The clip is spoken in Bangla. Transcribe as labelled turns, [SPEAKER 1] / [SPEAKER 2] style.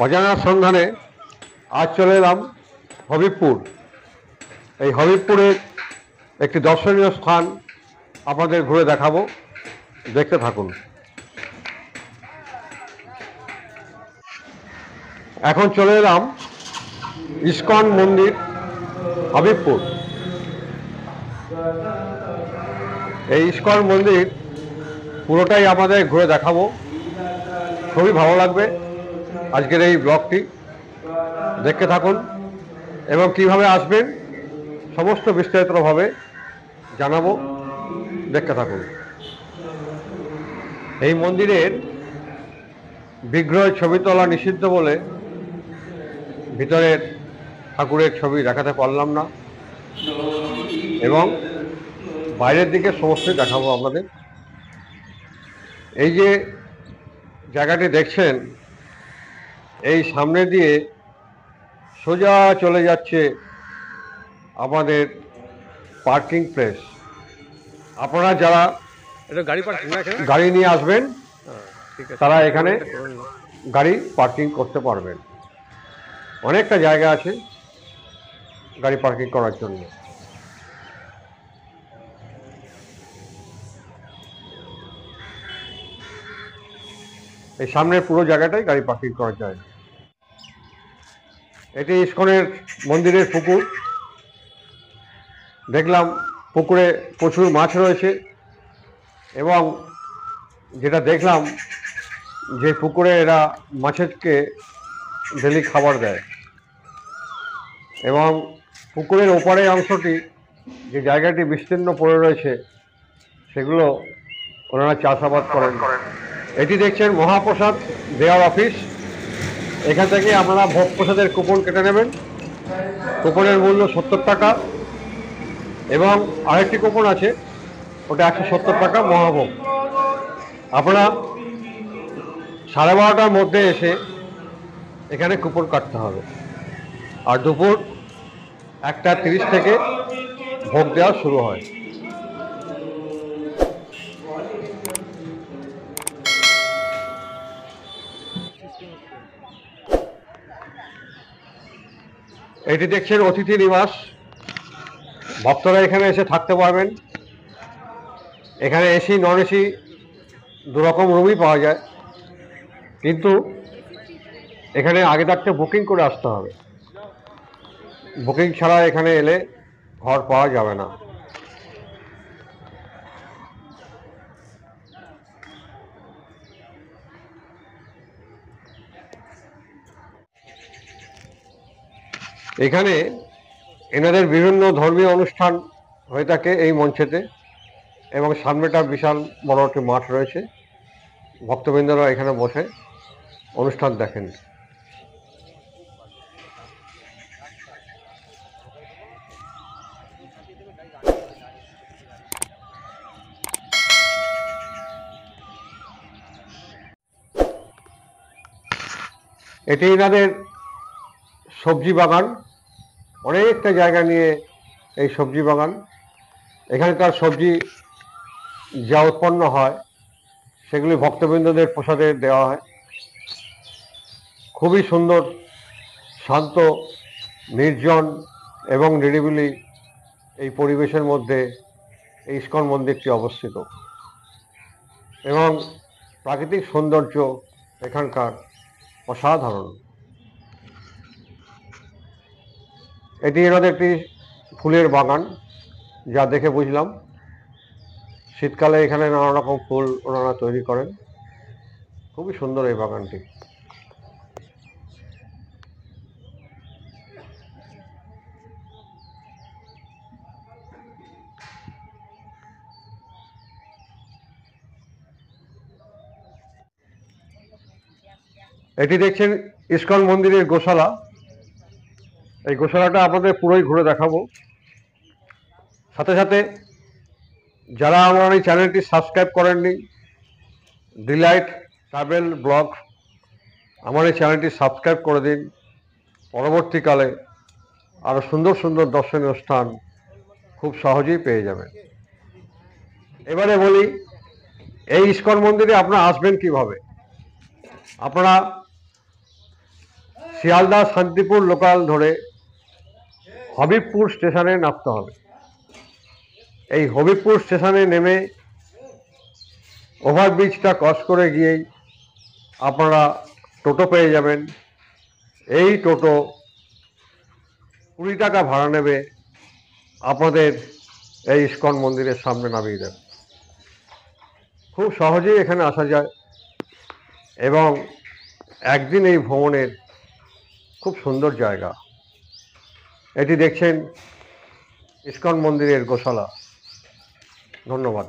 [SPEAKER 1] অজানার সন্ধানে আজ চলে এলাম হবিবপুর। এই হবিবপুরের একটি দর্শনীয় স্থান আপনাদের ঘুরে দেখাবো, দেখতে থাকুন। এখন চলে এলাম ইস্কন মন্দির হবিবপুর। এই ইস্কন মন্দির পুরোটাই আমাদের ঘুরে দেখাবো, খুবই ভালো লাগবে আজকের এই ব্লগটি, দেখতে থাকুন এবং কিভাবে আসবেন সমস্ত বিস্তারিতভাবে জানাবো, দেখতে থাকুন। এই মন্দিরের বিগ্রহের ছবি তোলা নিষিদ্ধ বলে ভিতরের ঠাকুরের ছবি দেখাতে পারলাম না, এবং বাইরের দিকে সমস্ত দেখাবো আপনাদের। এই যে জায়গাটি দেখছেন, এই সামনে দিয়ে সোজা চলে যাচ্ছে আমাদের পার্কিং প্লেস। আপনারা যারা গাড়ি নিয়ে আসবেন তারা এখানে গাড়ি পার্কিং করতে পারবেন। অনেকটা জায়গা আছে গাড়ি পার্কিং করার জন্য। এই সামনের পুরো জায়গাটাই গাড়ি পার্কিং করা যায়। এটি ইস্কনের মন্দিরের পুকুর। দেখলাম পুকুরে প্রচুর মাছ রয়েছে, এবং যেটা দেখলাম যে পুকুরে এরা মাছেরকে ডেলি খাবার দেয়, এবং পুকুরের ওপারে অংশটি যে জায়গাটি বিস্তীর্ণ পড়ে রয়েছে সেগুলো ওনারা চাষাবাদ করেন। এটি দেখছেন মহাপ্রসাদ দেওয়ার অফিস। এখান থেকে আপনারা ভোগ প্রসাদের কুপন কেটে নেবেন। কুপনের মূল্য 70 টাকা, এবং আরেকটি কুপন আছে, ওটা 170 টাকা মহাভোগ। আপনারা 12:30টার মধ্যে এসে এখানে কুপন কাটতে হবে, আর দুপুর 1টা 30 থেকে ভোগ দেওয়া শুরু হয়। এটি দেখছেন অতিথি নিবাস। ভক্তরা এখানে এসে থাকতে পারবেন। এখানে এসি নন এসি দুরকম রুমই পাওয়া যায়, কিন্তু এখানে আগে থাকতে বুকিং করে আসতে হবে। বুকিং ছাড়া এখানে এলে ঘর পাওয়া যাবে না। এখানে এনাদের বিভিন্ন ধর্মীয় অনুষ্ঠান হয়ে থাকে এই মঞ্চেতে, এবং সামনেটা বিশাল বড় একটি মাঠ রয়েছে। ভক্তবৃন্দরা এখানে বসে অনুষ্ঠান দেখেন। এটি এনাদের সবজি বাগান। অনেকটা জায়গা নিয়ে এই সবজি বাগান। এখানকার সবজি যা উৎপন্ন হয় সেগুলি ভক্তবৃন্দদের প্রসাদে দেওয়া হয়। খুবই সুন্দর, শান্ত, নির্জন এবং নিরিবিলি এই পরিবেশের মধ্যে এই ইস্কন মন্দিরটি অবস্থিত, এবং প্রাকৃতিক সৌন্দর্য এখানকার অসাধারণ। এটি এনাদের একটি ফুলের বাগান, যা দেখে বুঝলাম শীতকালে এখানে নানা রকম ফুল ওনারা তৈরি করেন। খুবই সুন্দর এই বাগানটি। এটি দেখছেন ইস্কন মন্দিরের গোশালা। এই গোশালাটা আপনাদের পুরোই ঘুরে দেখাবো। সাথে সাথে যারা আমার এই চ্যানেলটি সাবস্ক্রাইব করেননি, ডিলাইট ট্রাভেল ব্লগ, আমার এই চ্যানেলটি সাবস্ক্রাইব করে দিন। পরবর্তীকালে আরও সুন্দর সুন্দর দর্শনীয় স্থান খুব সহজেই পেয়ে যাবেন। এবারে বলি, এই ইস্কন মন্দিরে আপনারা আসবেন কিভাবে। আপনারা শিয়ালদা শান্তিপুর লোকাল ধরে হবিবপুর স্টেশনে নামতে হবে। এই হবিবপুর স্টেশনে নেমে ওভারব্রিজটা ক্রস করে গিয়েই আপনারা টোটো পেয়ে যাবেন। এই টোটো 20 টাকা ভাড়া নেবে, আপনাদের এই ইস্কন মন্দিরের সামনে নামিয়ে দেবে। খুব সহজেই এখানে আসা যায় এবং একদিন এই ভ্রমণের খুব সুন্দর জায়গা। এটি দেখছেন ইস্কন মন্দিরের গোশালা। ধন্যবাদ।